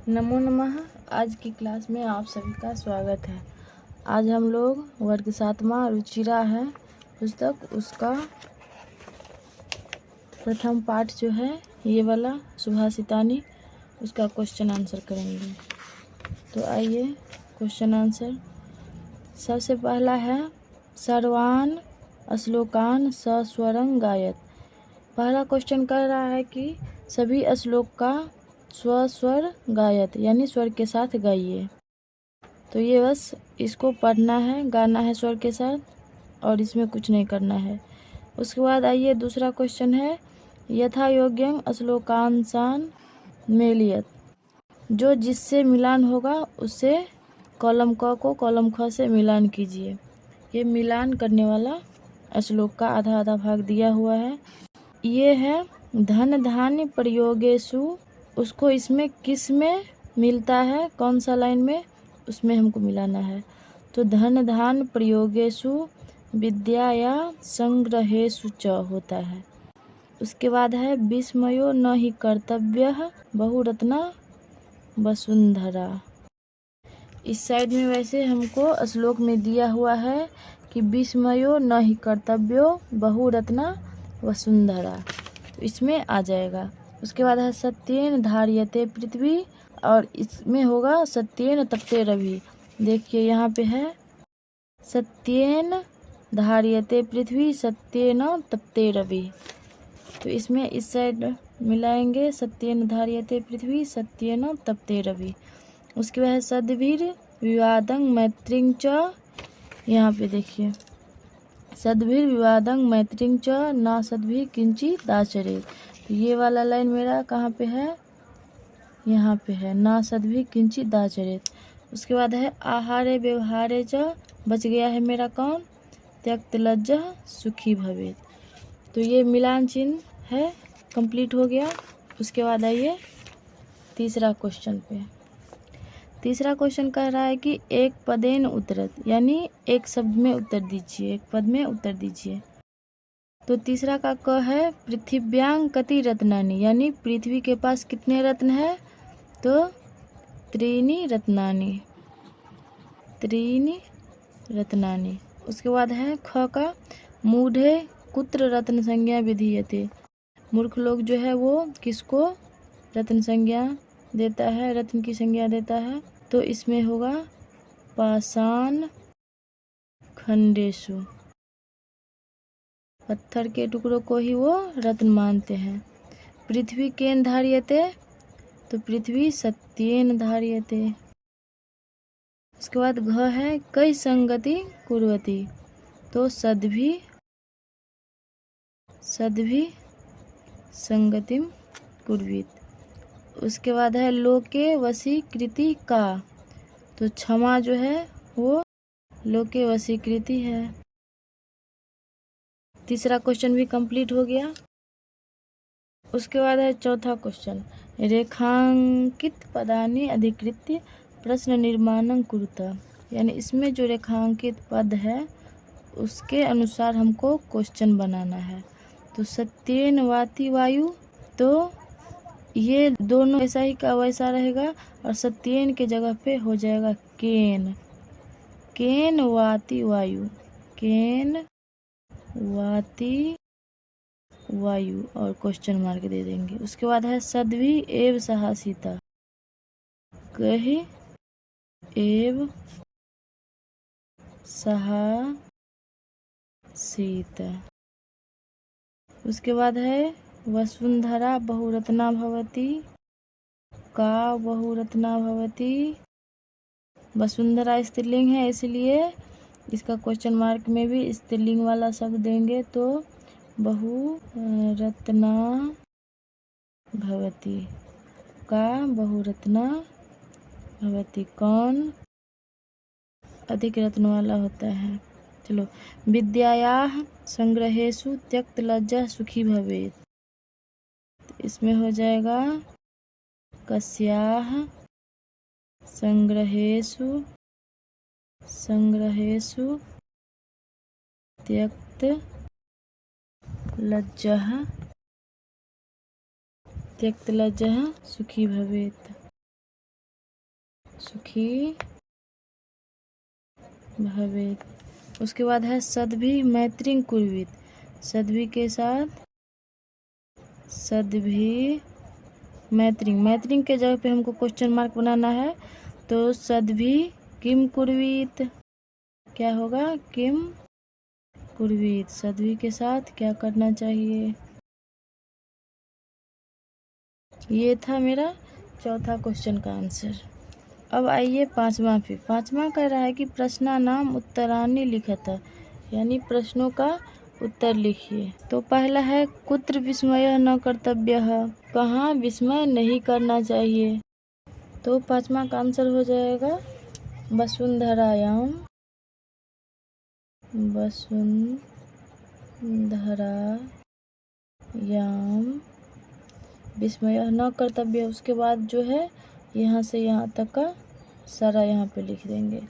नमो नमः। आज की क्लास में आप सभी का स्वागत है। आज हम लोग वर्ग 7वां रुचिरा है पुस्तक, उसका प्रथम पाठ जो है ये वाला सुभाषितानी, उसका क्वेश्चन आंसर करेंगे। तो आइए क्वेश्चन आंसर। सबसे पहला है सर्वान श्लोकान सस्वरं गायत। पहला क्वेश्चन कह रहा है कि सभी श्लोक का स्वस्वर गायत यानी स्वर के साथ गाइए। तो ये बस इसको पढ़ना है, गाना है स्वर के साथ और इसमें कुछ नहीं करना है। उसके बाद आइए दूसरा क्वेश्चन है यथा योग्यं श्लोकांशान मेलियत। जो जिससे मिलान होगा उससे कॉलम क को कॉलम ख से मिलान कीजिए। ये मिलान करने वाला श्लोक का आधा आधा भाग दिया हुआ है। ये है धन धान्य प्रयोगेषु, उसको इसमें किस में मिलता है, कौन सा लाइन में, उसमें हमको मिलाना है। तो धन धान प्रयोगेषु विद्या या संग्रहेषु च होता है। उसके बाद है विस्मयो न ही कर्तव्यः बहुरत्ना वसुंधरा। इस साइड में वैसे हमको श्लोक में दिया हुआ है कि विस्मयो न ही कर्तव्यो बहुरत्ना वसुंधरा, तो इसमें आ जाएगा। उसके बाद है सत्येन धार्यते पृथ्वी, और इसमें होगा सत्येन तप्ते रवि। देखिए यहाँ पे है सत्येन धार्यते पृथ्वी सत्येन तप्ते रवि, तो इसमें इस साइड मिलाएंगे सत्येन धार्यते पृथ्वी सत्येन तप्ते रवि। उसके बाद है सद्भिर विवादं मैत्रीं च, यहाँ पे देखिए सद्भिर विवादं मैत्रीं च न सद्भि किंचित आचरेत। तो ये वाला लाइन मेरा कहाँ पे है, यहाँ पे है ना सद्भि किंचित आचरेत। उसके बाद है आहारे व्यवहारे च, बच गया है मेरा कौन, त्यक्त लज्जा सुखी भवेत। तो ये मिलान चिन्ह है, कंप्लीट हो गया। उसके बाद आइए तीसरा क्वेश्चन पे। तीसरा क्वेश्चन कह रहा है कि एक पदेन उत्तरत, यानी एक शब्द में उत्तर दीजिए, एक पद में उत्तर दीजिए। तो तीसरा का क है पृथिव्यां कति रत्नानि, यानी पृथ्वी के पास कितने रत्न है, तो त्रीणि रत्नानि, त्रीणि रत्नानि। उसके बाद है ख का मूढ़े कुत्र रत्न संज्ञा विधीयते। मूर्ख लोग जो है वो किसको रत्न संज्ञा देता है, रत्न की संज्ञा देता है, तो इसमें होगा पाषाण खंडेषु, पत्थर के टुकड़ों को ही वो रत्न मानते हैं। पृथ्वी केन धार्यते, तो पृथ्वी सत्येन धार्यते। उसके बाद घ है कई संगति कुर्वती, तो सद्भि संगतिम कुर्वीत। उसके बाद है लोके वशीकृति का, तो क्षमा जो है वो लोके वशीकृति है। तीसरा क्वेश्चन भी कंप्लीट हो गया। उसके बाद है चौथा क्वेश्चन रेखांकित पदानि अधिकृत्य प्रश्न निर्माणं कुरुता, यानी इसमें जो रेखांकित पद है उसके अनुसार हमको क्वेश्चन बनाना है। तो सत्येन वाति वायु, तो ये दोनों ऐसा ही का वैसा रहेगा और सत्येन के जगह पे हो जाएगा केन, केन वाति वायु, केन वाति वायु, और क्वेश्चन मार्क दे देंगे। उसके बाद है सद्भि एव सहासीता, कहि एव सहासीता। उसके बाद है वसुंधरा बहुरत्ना भवति, का बहुरत्ना भवति। वसुंधरा स्त्रीलिंग है इसलिए इसका क्वेश्चन मार्क में भी स्त्रीलिंग वाला शब्द देंगे, तो बहुरत्ना भवति, का बहुरत्ना भवति, कौन अधिक रत्न वाला होता है। चलो विद्यायाः संग्रहेषु त्यक्त लज्जा सुखी भवेत्, तो इसमें हो जाएगा कस्याः संग्रहेषु त्यक्त लज्जः सुखी भवेत्। सुखी भवेत्। उसके बाद है सद्भिः मैत्रीं कुर्वीत। सद्भिः के साथ सद्भिः मैत्रीं के जगह पे हमको क्वेश्चन मार्क बनाना है, तो सद्भिः किम कुर्वीत, क्या होगा, किम कुर्वीत। सद्भिः के साथ क्या करना चाहिए। ये था मेरा चौथा क्वेश्चन का आंसर। अब आइए पांचवा पे। पांचवा कह रहा है कि प्रश्नानाम उत्तराणि लिखत, यानी प्रश्नों का उत्तर लिखिए। तो पहला है कुत्र विस्मयः न कर्तव्यः, कहाँ विस्मय नहीं करना चाहिए। तो पांचवा का आंसर हो जाएगा वसुंधरायाम, वसुंधरायाम विस्मयः न कर्तव्य। उसके बाद जो है यहाँ से यहाँ तक का सारा यहाँ पे लिख देंगे।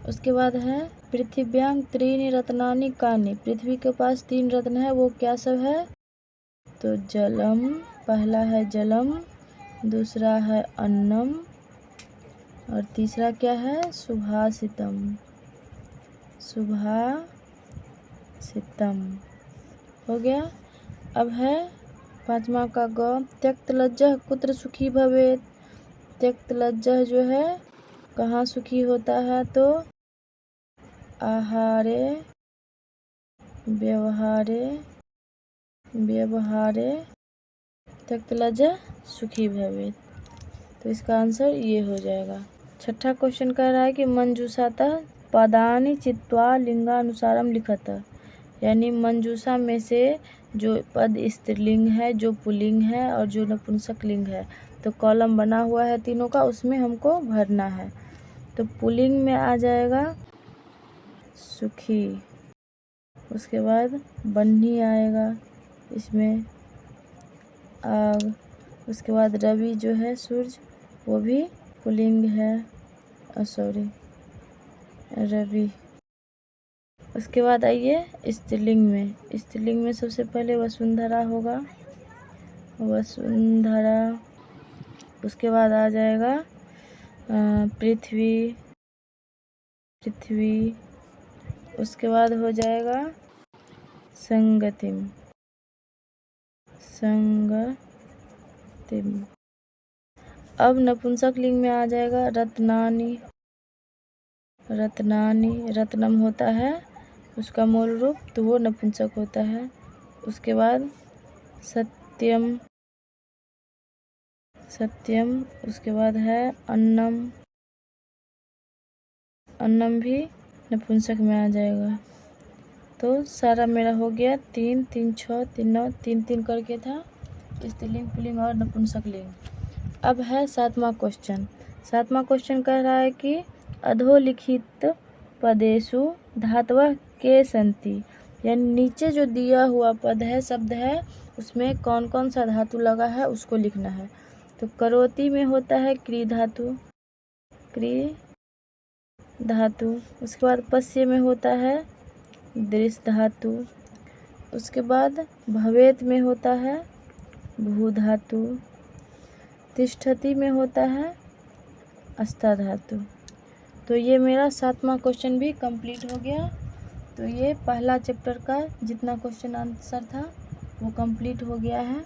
उसके बाद है पृथिव्यां त्रीणि रत्नानि कानि, पृथ्वी के पास 3 रत्न है, वो क्या सब है। तो जलम, पहला है जलम, दूसरा है अन्नम और तीसरा क्या है, सुभाषितम। सुभाषितम हो गया। अब है पांचवा का ग, त्यक्त लज्जः कुत्र सुखी भवेत्। त्यक्त लज्जः जो है कहाँ सुखी होता है, तो आहारे व्यवहारे त्यक्त लज्जः सुखी भवेत्। तो इसका आंसर ये हो जाएगा। छठा क्वेश्चन कह रहा है कि मंजूषातः पदानि चित्वा लिंगानुसारम लिखत, यानी मंजूषा में से जो पद स्त्रीलिंग है, जो पुल्लिंग है और जो नपुंसक लिंग है, तो कॉलम बना हुआ है तीनों का, उसमें हमको भरना है। तो पुल्लिंग में आ जाएगा सुखी, उसके बाद बन्ही आएगा इसमें आग, उसके बाद रवि जो है सूरज, वो भी पुल्लिंग है, रवि। उसके बाद आइए स्त्रीलिंग में। स्त्रीलिंग में सबसे पहले वसुंधरा होगा, वसुंधरा। उसके बाद आ जाएगा पृथ्वी, उसके बाद हो जाएगा संगतिम। अब नपुंसक लिंग में आ जाएगा रत्नानि, रत्नम होता है उसका मूल रूप, तो वो नपुंसक होता है। उसके बाद सत्यम, उसके बाद है अन्नम भी नपुंसक में आ जाएगा। तो सारा मेरा हो गया 3, 3, 6, 3, 9, 3, 3 करके था स्त्रीलिंग, पुल्लिंग और नपुंसक लिंग। अब है सातवां क्वेश्चन। सातवां क्वेश्चन कह रहा है कि अधोलिखित पदेषु धातवः के सन्ति, यानी नीचे जो दिया हुआ पद है, शब्द है, उसमें कौन कौन सा धातु लगा है उसको लिखना है। तो करोति में होता है क्री धातु। उसके बाद पश्य में होता है दृश्य धातु। उसके बाद भवेत में होता है भू धातु। तिष्ठति में होता है अस्था धातु। तो ये मेरा सातवां क्वेश्चन भी कंप्लीट हो गया। तो ये पहला चैप्टर का जितना क्वेश्चन आंसर था वो कंप्लीट हो गया है।